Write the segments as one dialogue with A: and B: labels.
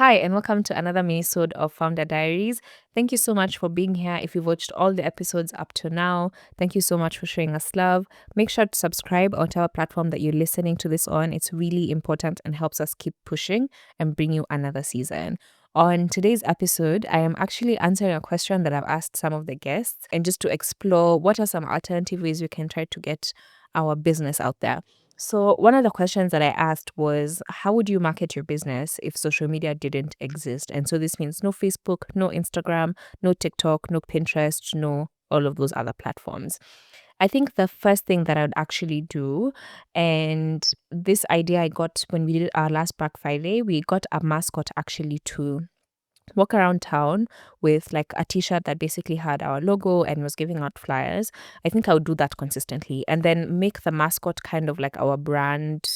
A: Hi, and welcome to another Minisode of Founder Diaries. Thank you so much for being here. If you've watched all the episodes up to now, thank you so much for showing us love. Make sure to subscribe on our platform that you're listening to this on. It's really important and helps us keep pushing and bring you another season. On today's episode, I am actually answering a question that I've asked some of the guests and just to explore what are some alternative ways we can try to get our business out there. So, one of the questions that I asked was, how would you market your business if social media didn't exist? And so, this means no Facebook, no Instagram, no TikTok, no Pinterest, no all of those other platforms. I think the first thing that I would actually do, and this idea I got when we did our last Black Friday, we got a mascot actually to walk around town with like a t-shirt that basically had our logo and was giving out flyers. I think I would do that consistently and then make the mascot kind of like our brand,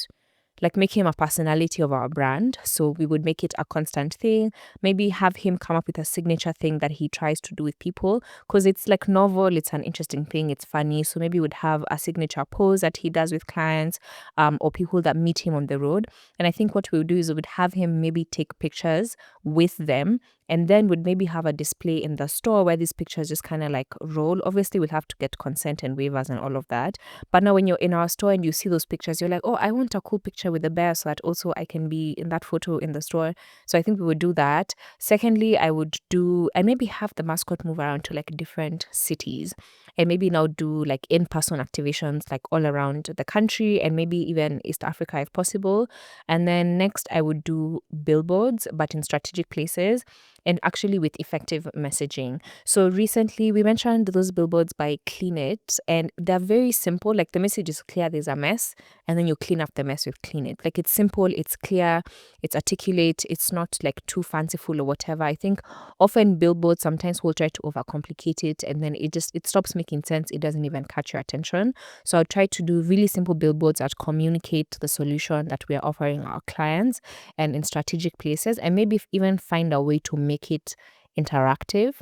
A: like make him a personality of our brand. So we would make it a constant thing. Maybe have him come up with a signature thing that he tries to do with people because it's like novel, it's an interesting thing, it's funny. So maybe we'd have a signature pose that he does with clients or people that meet him on the road. And I think what we would do is we would have him maybe take pictures with them and then would maybe have a display in the store where these pictures just kind of like roll. Obviously, we'll have to get consent and waivers and all of that. But now when you're in our store and you see those pictures, you're like, oh, I want a cool picture with the bear so that also I can be in that photo in the store. So I think we would do that. Secondly, I would do, and maybe have the mascot move around to like different cities and maybe now do like in-person activations like all around the country and maybe even East Africa if possible. And then next I would do billboards, but in strategic places and actually with effective messaging. So recently we mentioned those billboards by Clean It, and they're very simple. Like the message is clear, there's a mess, and then you clean up the mess with Clean It. Like it's simple, it's clear, it's articulate, it's not like too fanciful or whatever. I think often billboards sometimes will try to overcomplicate it and then it stops making sense. It doesn't even catch your attention. So I'll try to do really simple billboards that communicate the solution that we are offering our clients and in strategic places, and maybe even find a way to make it interactive.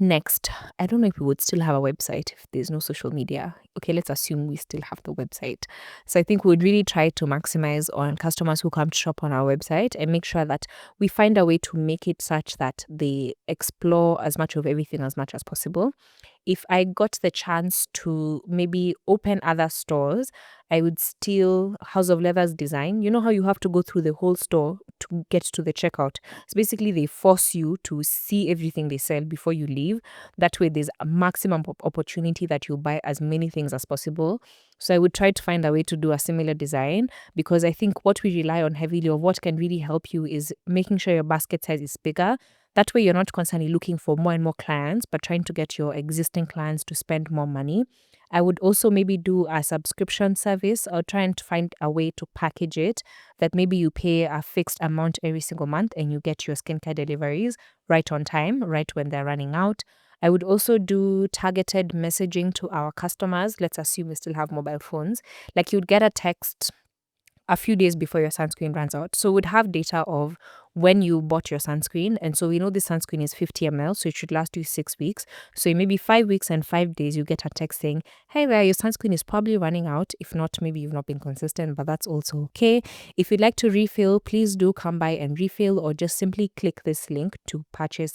A: Next, I don't know if we would still have a website if there's no social media. Okay, let's assume we still have the website. So I think we would really try to maximize on customers who come to shop on our website and make sure that we find a way to make it such that they explore as much of everything as much as possible. If I got the chance to maybe open other stores, I would steal House of Leather's design. You know how you have to go through the whole store to get to the checkout? So basically, they force you to see everything they sell before you leave. That way, there's a maximum opportunity that you buy as many things as possible. So I would try to find a way to do a similar design because I think what we rely on heavily or what can really help you is making sure your basket size is bigger. That way, you're not constantly looking for more and more clients, but trying to get your existing clients to spend more money. I would also maybe do a subscription service or try and find a way to package it that maybe you pay a fixed amount every single month and you get your skincare deliveries right on time, right when they're running out. I would also do targeted messaging to our customers. Let's assume we still have mobile phones. Like you'd get a text a few days before your sunscreen runs out. So we'd have data of when you bought your sunscreen. And so we know this sunscreen is 50 ml, so it should last you 6 weeks. So in maybe 5 weeks and 5 days, you get a text saying, hey there, your sunscreen is probably running out. If not, maybe you've not been consistent, but that's also okay. If you'd like to refill, please do come by and refill or just simply click this link to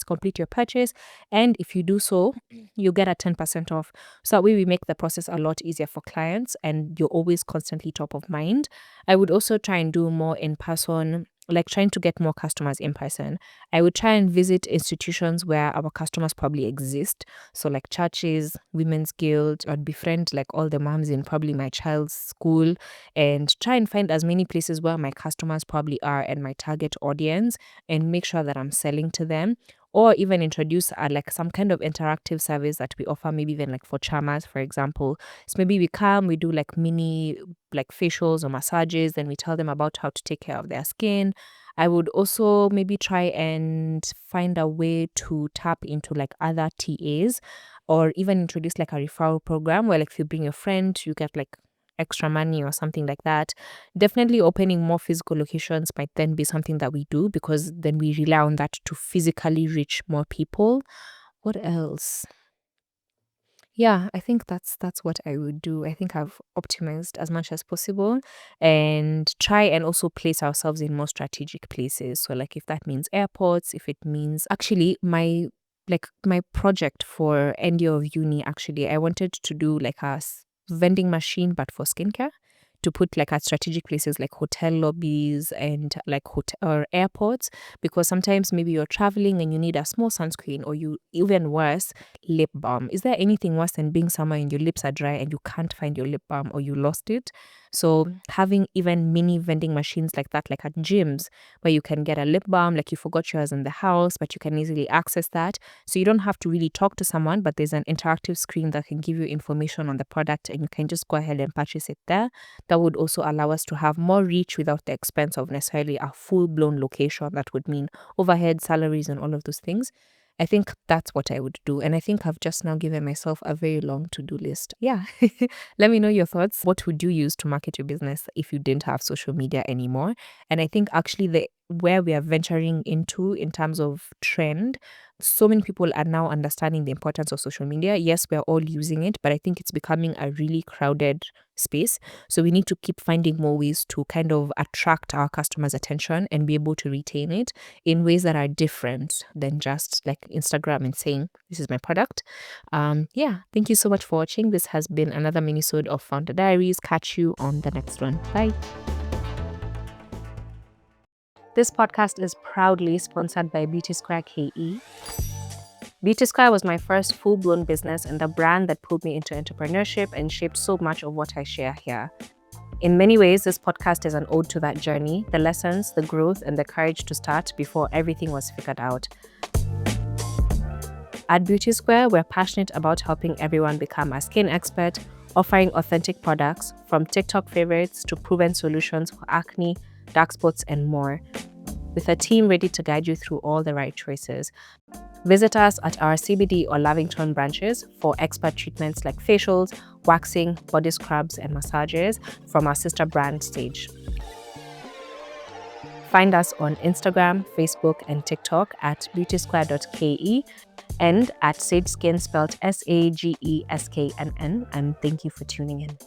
A: complete your purchase. And if you do so, you get a 10% off. So that way we make the process a lot easier for clients and you're always constantly top of mind. I would also try and do more in person, like trying to get more customers in person. I would try and visit institutions where our customers probably exist. So like churches, women's guild, I'd befriend like all the moms in probably my child's school and try and find as many places where my customers probably are and my target audience and make sure that I'm selling to them. Or even introduce like some kind of interactive service that we offer, maybe even like for charmers, for example. So maybe we come, we do like mini like facials or massages, then we tell them about how to take care of their skin. I would also maybe try and find a way to tap into like other TAs or even introduce like a referral program where like if you bring a friend, you get like extra money or something like that. Definitely opening more physical locations might then be something that we do because then we rely on that to physically reach more people. What else? Yeah, I think that's what I would do. I think I've optimized as much as possible and try and also place ourselves in more strategic places. So like if that means airports, if it means actually my project for end year of uni, actually I wanted to do like a vending machine but for skincare, to put like at strategic places like hotel lobbies and like hotel or airports, because sometimes maybe you're traveling and you need a small sunscreen, or you, even worse, lip balm. Is there anything worse than being somewhere and your lips are dry and you can't find your lip balm or you lost it? So having even mini vending machines like that, like at gyms, where you can get a lip balm, like you forgot yours in the house, but you can easily access that. So you don't have to really talk to someone, but there's an interactive screen that can give you information on the product and you can just go ahead and purchase it there. That would also allow us to have more reach without the expense of necessarily a full-blown location. That would mean overhead, salaries, and all of those things. I think that's what I would do. And I think I've just now given myself a very long to-do list. Yeah. Let me know your thoughts. What would you use to market your business if you didn't have social media anymore? And I think actually the where we are venturing into in terms of trend, so many people are now understanding the importance of social media. Yes, we're all using it, but I think it's becoming a really crowded space. So we need to keep finding more ways to kind of attract our customers' attention and be able to retain it in ways that are different than just like Instagram and saying, this is my product. Yeah, thank you so much for watching. This has been another minisode of Founder Diaries. Catch you on the next one. Bye. This podcast is proudly sponsored by Beauty Square KE. Beauty Square was my first full-blown business and the brand that pulled me into entrepreneurship and shaped so much of what I share here. In many ways, this podcast is an ode to that journey, the lessons, the growth, and the courage to start before everything was figured out. At Beauty Square, we're passionate about helping everyone become a skin expert, offering authentic products from TikTok favorites to proven solutions for acne, dark spots, and more, with a team ready to guide you through all the right choices. Visit us at our CBD or Lavington branches for expert treatments like facials, waxing, body scrubs, and massages from our sister brand Sage. Find us on Instagram, Facebook, and TikTok at beautysquare.ke and at Sage Skin, spelled SAGESKNN. And thank you for tuning in.